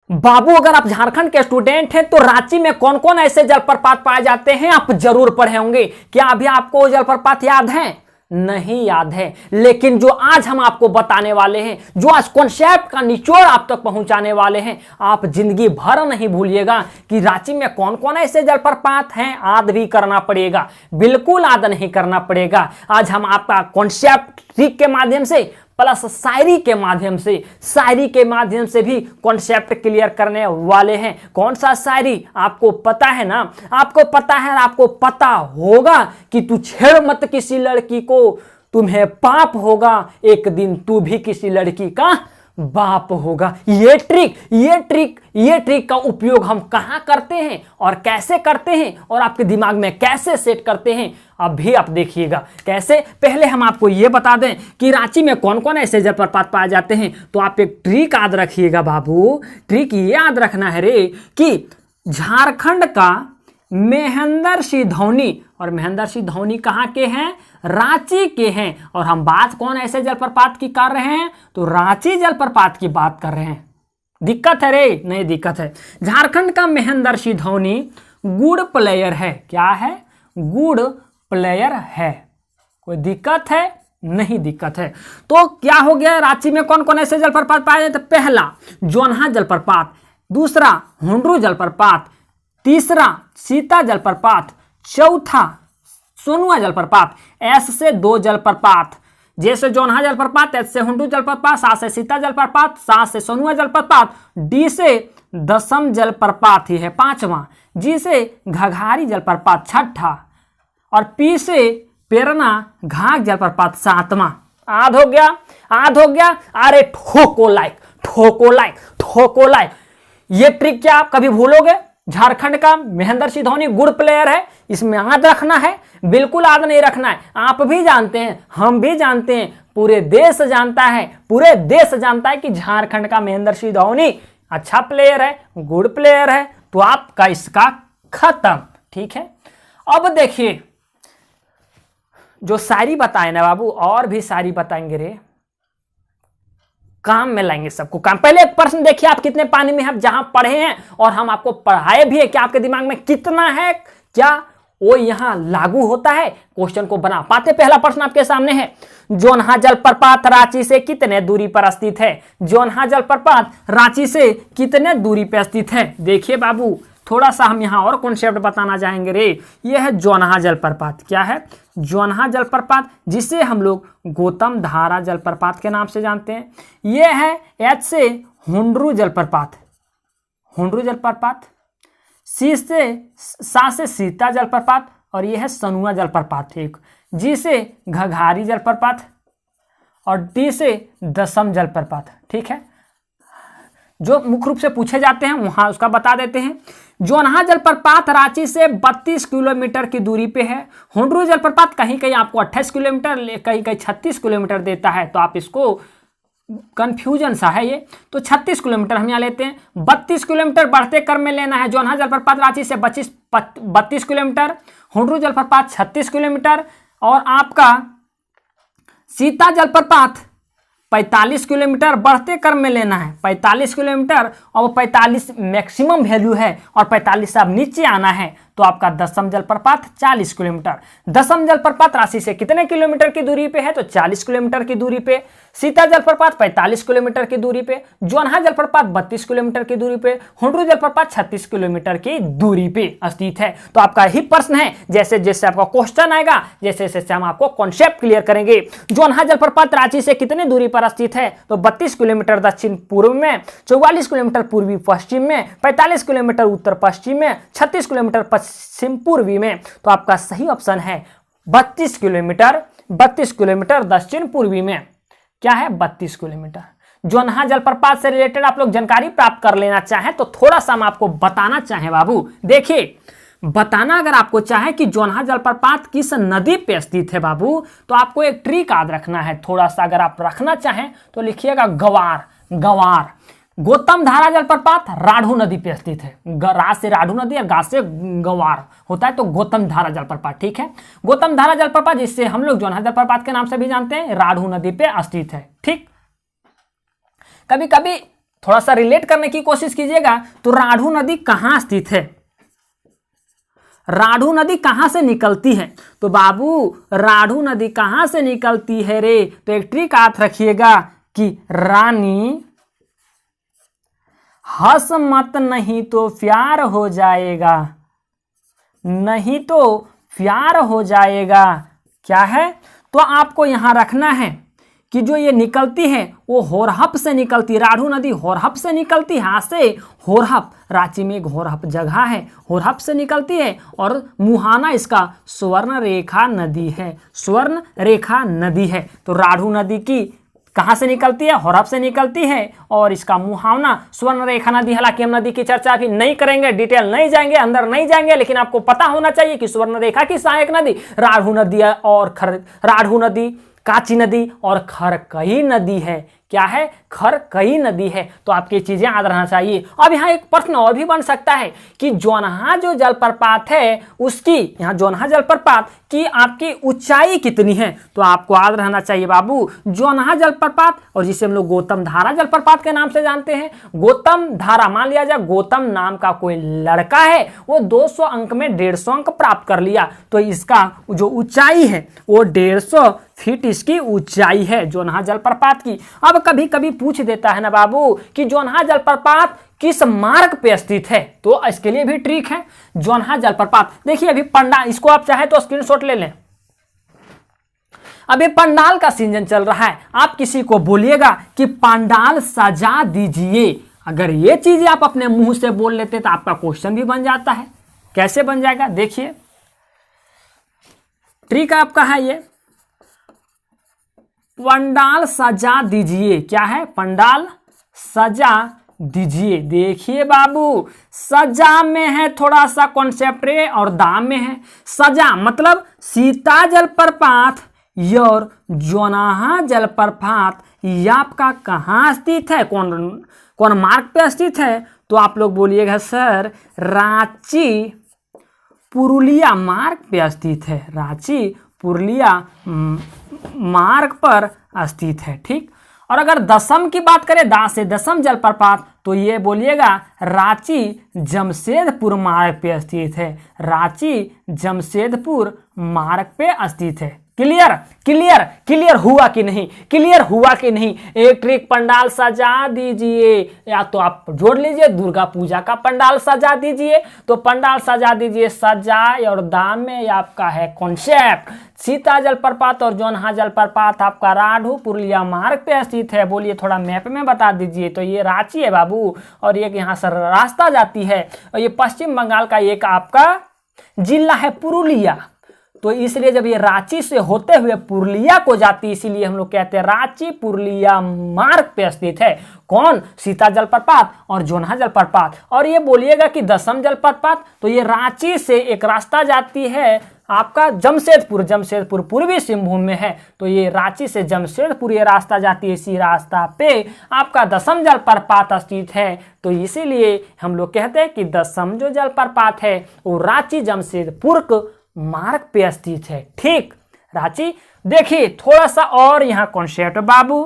बाबू अगर आप झारखंड के स्टूडेंट हैं तो रांची में कौन कौन ऐसे जलप्रपात पाए जाते हैं आप जरूर पढ़े होंगे। क्या अभी आपको जलप्रपात याद है? नहीं याद है, लेकिन जो आज हम आपको बताने वाले हैं, जो आज कॉन्सेप्ट का निचोड़ आप तक पहुंचाने वाले हैं, आप जिंदगी भर नहीं भूलिएगा कि रांची में कौन कौन ऐसे जलप्रपात हैं। याद भी करना पड़ेगा, बिल्कुल याद नहीं करना पड़ेगा। आज हम आपका कॉन्सेप्ट ट्रिक के माध्यम से प्लस शायरी के माध्यम से भी कॉन्सेप्ट क्लियर करने वाले हैं। कौन सा शायरी आपको पता है ना? आपको पता है, आपको पता होगा कि तू छेड़ मत किसी लड़की को, तुम्हें पाप होगा, एक दिन तू भी किसी लड़की का बाप होगा। ये ट्रिक का उपयोग हम कहां करते हैं और कैसे करते हैं और आपके दिमाग में कैसे सेट करते हैं, अभी आप देखिएगा कैसे। पहले हम आपको ये बता दें कि रांची में कौन कौन ऐसे जलप्रपात पाए जाते हैं। तो आप एक ट्रिक याद रखिएगा बाबू, ट्रिक ये याद रखना है रे कि झारखंड का महेंद्र सिंह धोनी, और महेंद्र सिंह धोनी कहाँ के हैं? रांची के हैं। और हम बात कौन ऐसे जलप्रपात की कर रहे हैं? तो रांची जलप्रपात की बात कर रहे हैं। दिक्कत है रे? नहीं दिक्कत है। झारखंड का महेंद्र सिंह धोनी गुड प्लेयर है। क्या है? गुड प्लेयर है। कोई दिक्कत है? नहीं दिक्कत है। तो क्या हो गया? रांची में कौन कौन ऐसे जलप्रपात पाए जाते? पहला जोन्हा जलप्रपात, दूसरा हुंडरू जलप्रपात, तीसरा सीता जलप्रपात, चौथा सोनुआ जलप्रपात। एस से 2 जलप्रपात, जैसे जोन्हा जलप्रपात, एस से हुंडरू जलप्रपात, सा से सीता जलप्रपात, सा से सोनुआ जलप्रपात, डी से दसम जलप्रपात ही है 5वां, जी से घघारी जलप्रपात 6ठा, और पी से पेरना घाघ जलप्रपात 7वां। आध हो गया। अरे ठोको लाइक। ये ट्रिक क्या आप कभी भूलोगे? झारखंड का महेंद्र सिंह धोनी गुड प्लेयर है, इसमें याद रखना है, बिल्कुल याद नहीं रखना है। आप भी जानते हैं, हम भी जानते हैं, पूरे देश जानता है कि झारखंड का महेंद्र सिंह धोनी अच्छा प्लेयर है, गुड प्लेयर है। तो आपका इसका खत्म। ठीक है, अब देखिए जो शायरी बताए ना बाबू, और भी शायरी बताएंगे रे, काम में लाएंगे सबको काम। पहले एक प्रश्न देखिए, आप कितने पानी में हम जहां पढ़े हैं और हम आपको पढ़ाए भी है, क्या आपके दिमाग में कितना है, क्या वो यहां लागू होता है, क्वेश्चन को बना पाते? पहला प्रश्न आपके सामने है, जोन्हा जलप्रपात रांची से कितने दूरी पर स्थित है? जोन्हा जलप्रपात रांची से कितने दूरी पर स्थित है? देखिए बाबू, थोड़ा सा हम यहाँ और कॉन्सेप्ट बताना चाहेंगे रे। यह है जोन्हा जलप्रपात। क्या है? जोन्हा जलप्रपात, जिसे हम लोग गौतम धारा जलप्रपात के नाम से जानते हैं। यह है एच से हुंडरू जलप्रपात, सी से सा से सीता जलप्रपात, और यह है सनुआ जलप्रपात एक, जी से घघारी जलप्रपात, और डी से दसम जलप्रपात। ठीक है, जो मुख्य रूप से पूछे जाते हैं वहां उसका बता देते हैं। जोन्हा जलप्रपात रांची से 32 किलोमीटर की दूरी पे है। हुंडरू जलप्रपात कहीं कहीं आपको 28 किलोमीटर, कहीं कहीं 36 किलोमीटर देता है, तो आप इसको कंफ्यूजन सा है ये, तो 36 किलोमीटर हम यहाँ लेते हैं। 32 किलोमीटर बढ़ते क्रम में लेना है। जोन्हा जलप्रपात रांची से 32 किलोमीटर, हुंडरू जलप्रपात 36 किलोमीटर, और आपका सीता जलप्रपात 45 किलोमीटर बढ़ते क्रम में लेना है। 45 किलोमीटर, और वो 45 मैक्सिमम वैल्यू है, और 45 से अब नीचे आना है, तो आपका दसम जलप्रपात 40 किलोमीटर। दसम जलप्रपात रांची से कितने किलोमीटर की दूरी पे है? तो 40 किलोमीटर की दूरी पे। सीता जलप्रपात 45 किलोमीटर की दूरी पे, जोन्हा जलप्रपात 32 किलोमीटर की दूरी पे, हुंडरू जलप्रपात 36 किलोमीटर की दूरी पे स्थित है। तो आपका ही प्रश्न है, जैसे जैसे आपका क्वेश्चन आएगा, जैसे जैसे हम आपको कॉन्सेप्ट क्लियर करेंगे। जोन्हा जलप्रपात रांची से कितने दूरी पर स्थित है? तो 32 किलोमीटर दक्षिण पूर्व में, 44 किलोमीटर पूर्वी पश्चिम में, 45 किलोमीटर उत्तर पश्चिम में, 36 किलोमीटर पश्चिम पूर्वी में। तो आपका सही ऑप्शन है 32 किलोमीटर दक्षिण पूर्वी में। क्या है? 32 किलोमीटर। जोन्हा जलप्रपात से रिलेटेड आप लोग जानकारी प्राप्त कर लेना चाहें तो थोड़ा सा हम आपको बताना चाहें बाबू। देखिए, बताना अगर आपको चाहे कि जोन्हा जलप्रपात किस नदी पे स्थित है बाबू, तो आपको एक ट्रिक याद रखना है। थोड़ा सा अगर आप रखना चाहें तो लिखिएगा गवार। गौतम धारा जलप्रपात राढ़ू नदी पे स्थित है। रा से राढ़ू नदी और गा से गवार होता है, तो गौतम धारा जलप्रपात। ठीक है, गौतम धारा जलप्रपात, जिससे हम लोग जोन्हा जलप्रपात के नाम से भी जानते हैं, राढ़ू नदी पे स्थित है। ठीक, कभी कभी थोड़ा सा रिलेट करने की कोशिश कीजिएगा। तो राढ़ू नदी कहाँ स्थित है, राढ़ू नदी कहाँ से निकलती है? तो बाबू राढ़ू नदी कहाँ से निकलती है रे? तो एक ट्रिक याद रखिएगा कि रानी हंस मत नहीं तो प्यार हो जाएगा, नहीं तो प्यार हो जाएगा। क्या है? तो आपको यहां रखना है कि जो ये निकलती है वो होरहप से निकलती, राढ़ू नदी होरहप से निकलती है। यहाँ से होरहप, रांची में एक होरहप जगह है, होरहप से निकलती है और मुहाना इसका स्वर्ण रेखा नदी है, स्वर्ण रेखा नदी है। तो राढ़ू नदी की कहाँ से निकलती है? होरहप से निकलती है और इसका मुहावना स्वर्ण रेखा नदी। हालांकि हम नदी की चर्चा अभी नहीं करेंगे, डिटेल नहीं जाएंगे, अंदर नहीं जाएंगे, लेकिन आपको पता होना चाहिए कि स्वर्ण रेखा की सहायक नदी राढ़ू नदी है और राढ़ू नदी, काची नदी और खरकई नदी है। क्या है? खरकई नदी है। तो आपकी चीजें याद रहना चाहिए। अब यहाँ एक प्रश्न और भी बन सकता है कि जोनहा जो जलप्रपात है उसकी, यहाँ जोनहा जलप्रपात की आपकी ऊंचाई कितनी है? तो आपको याद रहना चाहिए बाबू, जोनहा जलप्रपात और जिसे हम लोग गौतम धारा जलप्रपात के नाम से जानते हैं, गौतम धारा, मान लिया जाए गौतम नाम का कोई लड़का है, वो 200 अंक में 150 अंक प्राप्त कर लिया, तो इसका जो ऊंचाई है वो 150 फीट इसकी ऊंचाई है जोनहा जलप्रपात की। अब कभी कभी पूछ देता है ना बाबू कि जोनहा जलप्रपात किस मार्ग पे स्थित है? तो इसके लिए भी ट्रिक है। जोनहा जलप्रपात देखिए, अभी पंडाल, इसको आप चाहे तो स्क्रीनशॉट ले लें, अभी पंडाल का सीजन चल रहा है। आप किसी को बोलिएगा कि पंडाल सजा दीजिए, अगर ये चीजें आप अपने मुंह से बोल लेते तो आपका क्वेश्चन भी बन जाता है। कैसे बन जाएगा? देखिए ट्रिक आपका है ये, पंडाल सजा दीजिए। क्या है? पंडाल सजा दीजिए। देखिए बाबू, सजा में है थोड़ा सा कॉन्सेप्ट रे और दाम में है। सजा मतलब सीता जलप्रपात और जोनहा जलप्रपात, ये आपका कहाँ स्थित है, कौन मार्ग पे स्थित है? तो आप लोग बोलिएगा सर रांची पुरुलिया मार्ग पे स्थित है, रांची पुरुलिया मार्ग पर स्थित है। ठीक। और अगर दसम की बात करें, दा से दसम जलप्रपात, तो ये बोलिएगा रांची जमशेदपुर मार्ग पे स्थित है, रांची जमशेदपुर मार्ग पे स्थित है। क्लियर? क्लियर? क्लियर हुआ कि नहीं? क्लियर हुआ कि नहीं? एक ट्रिक, पंडाल सजा दीजिए, या तो आप जोड़ लीजिए दुर्गा पूजा का पंडाल सजा दीजिए, तो पंडाल सजा दीजिए, सजा और दाम में आपका है कॉन्सेप्ट। सीता जलप्रपात और जोनहा जलप्रपात आपका राढ़ू पुरुलिया मार्ग पे स्थित है। बोलिए थोड़ा मैप में बता दीजिए। तो ये रांची है बाबू, और एक यहाँ से रास्ता जाती है, और ये पश्चिम बंगाल का एक आपका जिला है पुरुलिया। तो इसलिए जब ये रांची से होते हुए पुरुलिया को जाती, इसीलिए हम लोग कहते हैं रांची पुरुलिया मार्ग पे स्थित है। कौन? सीता जलप्रपात और जोनहा जलप्रपात। और ये बोलिएगा कि दसम जलप्रपात, तो ये रांची से एक रास्ता जाती है आपका जमशेदपुर, जमशेदपुर पूर्वी सिंहभूम में है, तो ये रांची से जमशेदपुर ये रास्ता जाती है, इसी रास्ता पे आपका दसम जलप्रपात स्थित है। तो इसीलिए हम लोग कहते हैं कि दसम जो जलप्रपात है वो रांची जमशेदपुर मार्ग पे स्थित है। ठीक, रांची। देखिए थोड़ा सा और यहाँ कॉन्सेप्ट बाबू,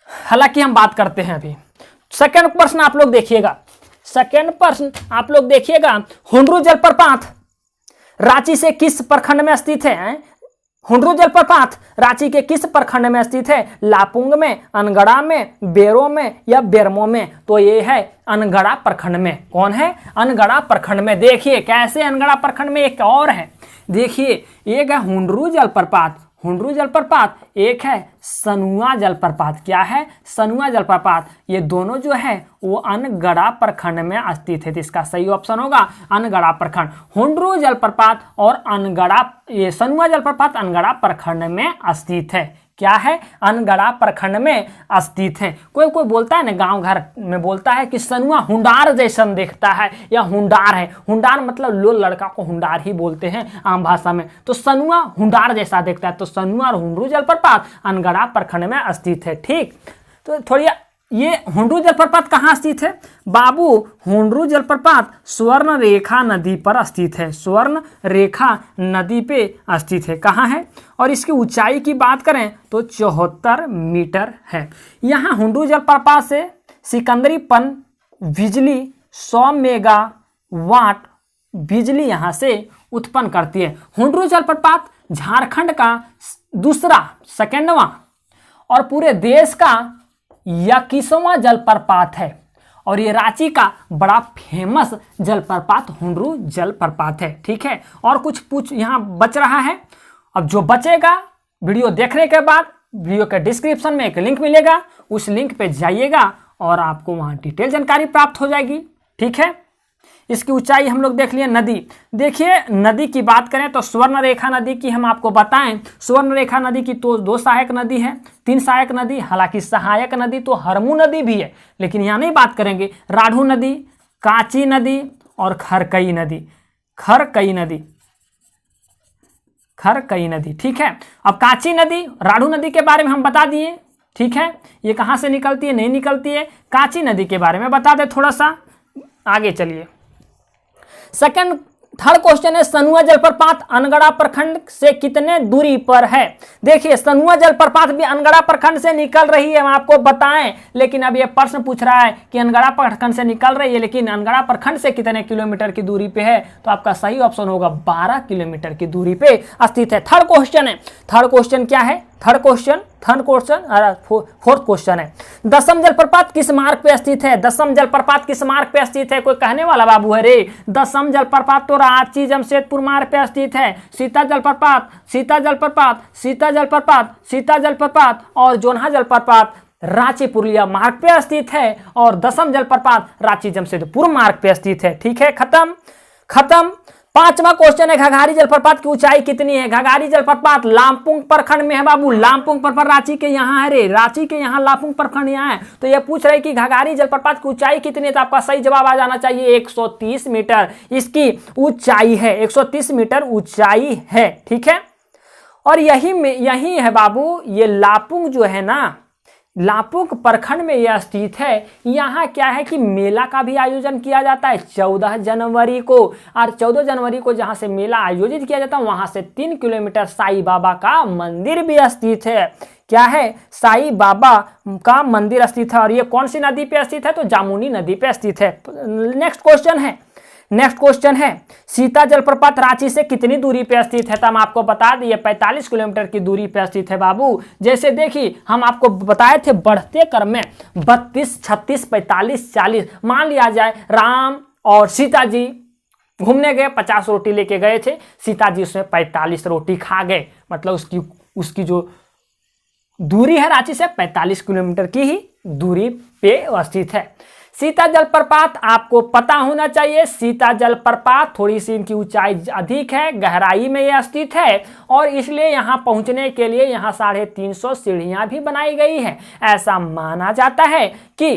हालांकि हम बात करते हैं अभी। सेकंड प्रश्न आप लोग देखिएगा, सेकंड प्रश्न आप लोग देखिएगा, हुंडरू जलप्रपात रांची से किस प्रखंड में स्थित है? हुंडरू जलप्रपात रांची के किस प्रखंड में स्थित है? लापुंग में, अनगढ़ा में, बेरो में या बेरमो में? तो ये है अनगढ़ा प्रखंड में। कौन है? अनगढ़ा प्रखंड में। देखिए कैसे अनगढ़ा प्रखंड में एक और है, देखिए एक है हुंडरू जलप्रपात, हुंडरू जलप्रपात, एक है सनुआ जलप्रपात। क्या है? सनुआ जलप्रपात। ये दोनों जो है वो अनगढ़ा प्रखंड में स्थित है, तो इसका सही ऑप्शन होगा अनगढ़ा प्रखंड। हुंडरू जलप्रपात और अनगढ़ा, ये सनुआ जलप्रपात अनगढ़ा प्रखंड में स्थित है। क्या है? अनगढ़ा प्रखंड में स्थित है। कोई कोई बोलता है ना, गांव घर में बोलता है कि सनुआ हुंडार जैसन दिखता है या हुंडार है। हुंडार मतलब लो लड़का को हुंडार ही बोलते हैं आम भाषा में, तो सनुआ हुंडार जैसा दिखता है। तो सनुआ और हुंडरू जलप्रपात अनगढ़ा प्रखंड में स्थित है। ठीक, तो थोड़ी ये हुंड्रू जलप्रपात कहाँ स्थित है बाबू? हुंड्रू जलप्रपात स्वर्ण रेखा नदी पर स्थित है, स्वर्ण रेखा नदी पे स्थित है। कहाँ है? और इसकी ऊंचाई की बात करें तो 74 मीटर है। यहाँ हुंड्रू जलप्रपात से सिकंदरी पन बिजली 100 मेगावाट बिजली यहाँ से उत्पन्न करती है। हुंड्रू जलप्रपात झारखंड का दूसरा सेकेंडवा और पूरे देश का 21वां जलप्रपात है और ये रांची का बड़ा फेमस जलप्रपात हुंड्रू जलप्रपात है। ठीक है, और कुछ पूछ यहाँ बच रहा है। अब जो बचेगा वीडियो देखने के बाद वीडियो के डिस्क्रिप्शन में एक लिंक मिलेगा, उस लिंक पे जाइएगा और आपको वहाँ डिटेल जानकारी प्राप्त हो जाएगी। ठीक है, इसकी ऊंचाई हम लोग देख लिए। नदी देखिए, नदी की बात करें तो स्वर्ण रेखा नदी की हम आपको बताएं, स्वर्ण रेखा नदी की तो 2 सहायक नदी है, 3 सहायक नदी। हालांकि सहायक नदी तो हरमू नदी भी है, लेकिन यहाँ नहीं बात करेंगे। राढ़ू नदी, कांची नदी और खरकई नदी, खरकई नदी, खरकई नदी। ठीक है, अब कांची नदी, राढ़ू नदी के बारे में हम बता दिए। ठीक है, ये कहाँ से निकलती है, नहीं निकलती है। कांची नदी के बारे में बता दें थोड़ा सा, आगे चलिए। थर्ड क्वेश्चन है, सनुआ जलप्रपात अनगढ़ा प्रखंड से कितने दूरी पर है? देखिए, सनुआ जलप्रपात भी अनगढ़ा प्रखंड से निकल रही है, हम आपको बताएं। लेकिन अब ये प्रश्न पूछ रहा है कि अनगढ़ा प्रखंड से निकल रही है, लेकिन अनगढ़ा प्रखंड से कितने किलोमीटर की दूरी पे है? तो आपका सही ऑप्शन होगा 12 किलोमीटर की दूरी पे स्थित है। थर्ड क्वेश्चन है, थर्ड क्वेश्चन क्या है? फोर्थ क्वेश्चन है, दसम जलप्रपात किस मार्ग पे स्थित है? दसम जलप्रपात किस मार्ग पे स्थित है? कोई कहने वाला बाबू है रे? दसम जलप्रपात तो रांची जमशेदपुर मार्ग पे स्थित है। सीता जलप्रपात, सीता जलप्रपात, सीता जलप्रपात, सीता जलप्रपात और जोन्हा जलप्रपात रांची पुरुलिया मार्ग पे स्थित है और दसम जलप्रपात रांची जमशेदपुर मार्ग पे स्थित है। ठीक है, खत्म। पांचवा क्वेश्चन है, घाघारी जलप्रपात की ऊंचाई कितनी है? घाघारी जलप्रपात लामपुंग प्रखंड में है बाबू। लामपुंग प्रखंड रांची के यहाँ है रे, रांची के यहाँ लामपुंग प्रखंड यहाँ है। तो ये पूछ रहे कि घाघारी जलप्रपात की ऊंचाई कितनी है? तो आपका सही जवाब आ जाना चाहिए 130 मीटर इसकी ऊंचाई है, 130 मीटर ऊंचाई है। ठीक है, और यही है बाबू, ये लापुंग जो है ना, लापुंग प्रखंड में यह स्थित है। यहाँ क्या है कि मेला का भी आयोजन किया जाता है 14 जनवरी को, और 14 जनवरी को जहाँ से मेला आयोजित किया जाता है वहाँ से 3 किलोमीटर साईं बाबा का मंदिर भी स्थित है। क्या है? साईं बाबा का मंदिर स्थित है। और ये कौन सी नदी पे स्थित है? तो जामुनी नदी पे स्थित है। नेक्स्ट क्वेश्चन है, सीता जलप्रपात रांची से कितनी दूरी पे स्थित है? तो हम आपको बता दिए 45 किलोमीटर की दूरी पे स्थित है बाबू। जैसे देखिए, हम आपको बताए थे बढ़ते क्रम में 32, 36, 45, 40। मान लिया जाए राम और सीता जी घूमने गए, 50 रोटी लेके गए थे, सीता जी उसमें 45 रोटी खा गए, मतलब उसकी जो दूरी है रांची से 45 किलोमीटर की ही दूरी पे स्थित है। सीता जलप्रपात आपको पता होना चाहिए, सीता जलप्रपात थोड़ी सी इनकी ऊंचाई अधिक है, गहराई में यह स्थित है और इसलिए यहाँ पहुँचने के लिए यहाँ 350 सीढ़ियाँ भी बनाई गई है। ऐसा माना जाता है कि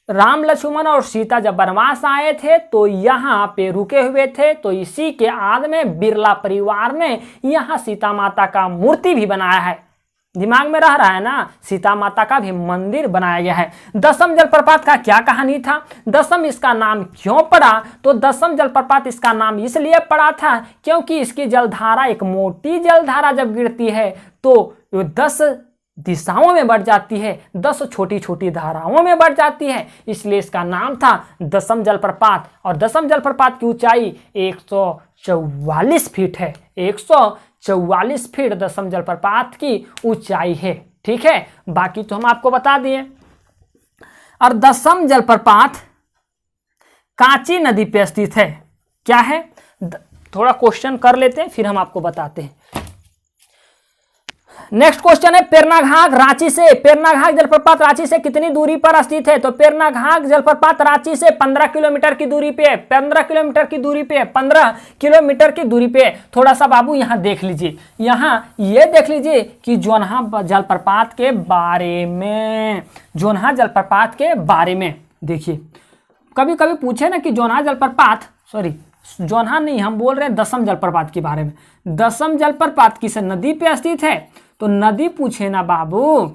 राम लक्ष्मण और सीता जब वनवास आए थे तो यहाँ पे रुके हुए थे, तो इसी के आद में बिरला परिवार ने यहाँ सीता माता का मूर्ति भी बनाया है। दिमाग में रह रहा है ना, सीता माता का भी मंदिर बनाया गया है। दसम जलप्रपात का क्या कहानी था? दसम इसका नाम क्यों पड़ा? तो दसम जलप्रपात इसका नाम इसलिए पड़ा था क्योंकि इसकी जलधारा, एक मोटी जलधारा जब गिरती है तो 10 दिशाओं में बढ़ जाती है, 10 छोटी छोटी धाराओं में बढ़ जाती है, इसलिए इसका नाम था दसम जलप्रपात। और दसम जलप्रपात की ऊंचाई 144 फीट है, 144 फीट दसम जलप्रपात की ऊंचाई है। ठीक है, बाकी तो हम आपको बता दिए। और दसम जलप्रपात कांची नदी पे स्थित है। क्या है? थोड़ा क्वेश्चन कर लेते हैं फिर हम आपको बताते हैं। नेक्स्ट क्वेश्चन है, पेरनाघाघ रांची से, पेरनाघाघ जलप्रपात रांची से कितनी दूरी पर स्थित है? तो पेरनाघाघ जलप्रपात रांची से 15 किलोमीटर की दूरी पे, 15 किलोमीटर की दूरी पे, 15 किलोमीटर की दूरी पे। थोड़ा सा बाबू यहाँ देख लीजिए, यहाँ ये देख लीजिए कि जोन्हा जलप्रपात के बारे में, जोन्हा जलप्रपात के बारे में देखिए, कभी कभी पूछे ना कि जोन्हा जलप्रपात, सॉरी जोन्हा नहीं, हम बोल रहे हैं दसम जलप्रपात के बारे में। दसम जलप्रपात किस नदी पे स्थित है? तो नदी पूछे ना बाबू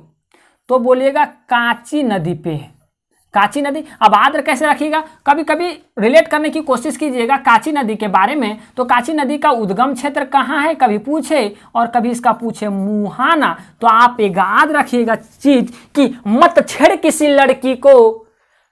तो बोलिएगा कांची नदी पे, काची नदी। अब आद्र कैसे रखिएगा, कभी कभी रिलेट करने की कोशिश कीजिएगा काची नदी के बारे में। तो काची नदी का उद्गम क्षेत्र कहाँ है, कभी पूछे और कभी इसका पूछे मुहाना। तो आप एक याद रखिएगा चीज कि मत छेड़ किसी लड़की को,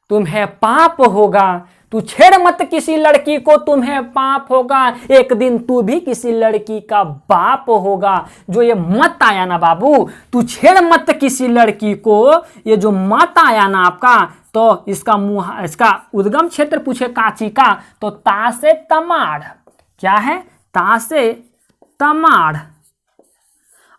तुम्हें पाप होगा। तू छेड़ मत किसी लड़की को, तुम्हें पाप होगा। एक दिन तू भी किसी लड़की का बाप होगा। जो ये मत आया ना बाबू, तू छेड़ मत किसी लड़की को, ये जो मत आया ना आपका, तो इसका उद्गम क्षेत्र पूछे काची का, तो ता से तमाड़। क्या है, ता से तमाड़।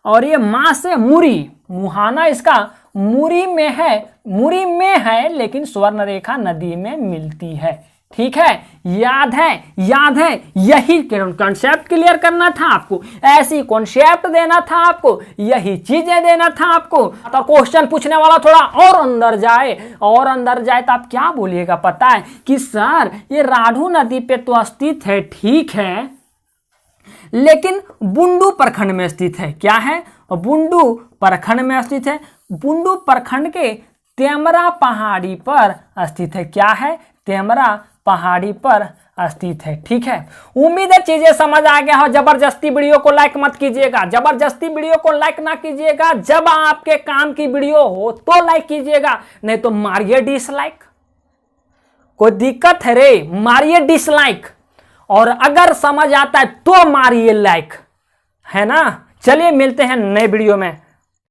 और ये मां से मुरी, मुहाना इसका मुरी में है, मुरी में है लेकिन स्वर्ण रेखा नदी में मिलती है। ठीक है, याद है, याद है। यही कॉन्सेप्ट क्लियर करना था आपको, ऐसी कॉन्सेप्ट देना था आपको, यही चीजें देना था आपको। तो क्वेश्चन पूछने वाला थोड़ा और अंदर जाए, और अंदर जाए तो आप क्या बोलिएगा पता है कि सर ये राढ़ू नदी पे तो स्थित है, ठीक है, लेकिन बुंडू प्रखंड में स्थित है। क्या है, बुंडू प्रखंड में स्थित है। बुंडू प्रखंड के तेमरा पहाड़ी पर स्थित है। क्या है, तेमरा पहाड़ी पर स्थित है। ठीक है, उम्मीद है चीजें समझ आ गया हो। जबरदस्ती वीडियो को लाइक मत कीजिएगा, जबरदस्ती वीडियो को लाइक ना कीजिएगा। जब आपके काम की वीडियो हो तो लाइक कीजिएगा, नहीं तो मारिए डिसलाइक। कोई दिक्कत है रे, मारिए डिसलाइक। और अगर समझ आता है तो मारिए लाइक, है ना। चलिए मिलते हैं नए वीडियो में।